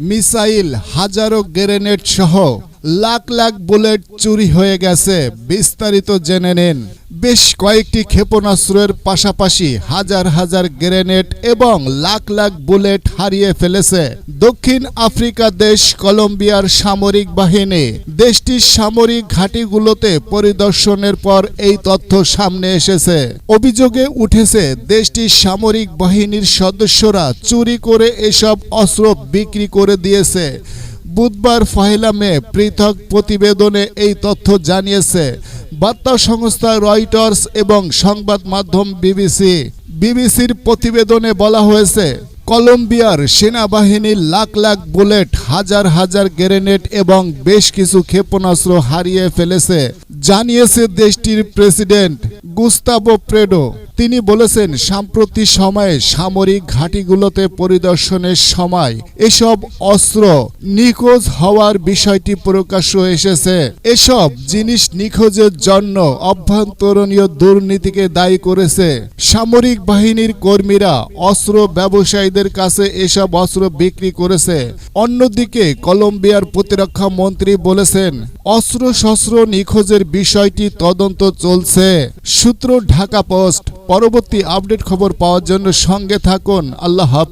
Missile, হাজারো grenade সহ lakh lakh bullet চুরি হয়ে গেছে। বিস্তারিত জেনে নিন। বেশ কয়েকটি ক্ষেপণাস্ত্রের পাশাপাশি হাজার হাজার গ্রেনেড এবং লাখ লাখ বুলেট হারিয়ে ফেলেছে দক্ষিণ আফ্রিকা দেশ কলম্বিয়ার সামরিক বাহিনী। দেশটির সামরিক ঘাঁটিগুলোতে পরিদর্শনের পর এই তথ্য সামনে এসেছে। অভিযোগে উঠেছে দেশটির সামরিক বাহিনীর সদস্যরা চুরি করে এসব অস্ত্র বিক্রি করে দিয়েছে। বুধবার 1 মে পৃথক প্রতিবেদনে এই তথ্য জানিয়েছে বার্তা সংস্থা রয়টার্স এবং সংবাদ মাধ্যম বিবিসির প্রতিবেদনে বলা হয়েছে, কলম্বিয়ার সেনাবাহিনীর লাখ লাখ বুলেট, হাজার হাজার গ্রেনেড এবং বেশ কিছু ক্ষেপণাস্ত্র হারিয়ে ফেলেছে, জানিয়েছে দেশটির প্রেসিডেন্ট গুস্তাভো পেট্রো। তিনি বলেছেন, সাম্প্রতিক সময়ে সামরিক ঘাঁটিগুলোতে পরিদর্শনের সময় এসব অস্ত্র নিখোঁজ হওয়ার বিষয়টি প্রকাশ্য এসেছে। এসব জিনিস নিখোঁজের জন্য অভ্যন্তরীণ দুর্নীতিকে দায়ী করেছে। সামরিক বাহিনীর কর্মীরা অস্ত্র ব্যবসায়ীদের কাছে এসব অস্ত্র বিক্রি করেছে। অন্যদিকে কলম্বিয়ার প্রতিরক্ষা মন্ত্রী বলেছেন, অস্ত্র-শস্ত্র নিখোঁজের বিষয়টি তদন্ত চলছে। সূত্র ঢাকা পোস্ট। পরবর্তী আপডেট খবর পাওয়ার জন্য সঙ্গে থাকুন। আল্লাহ হাফেজ।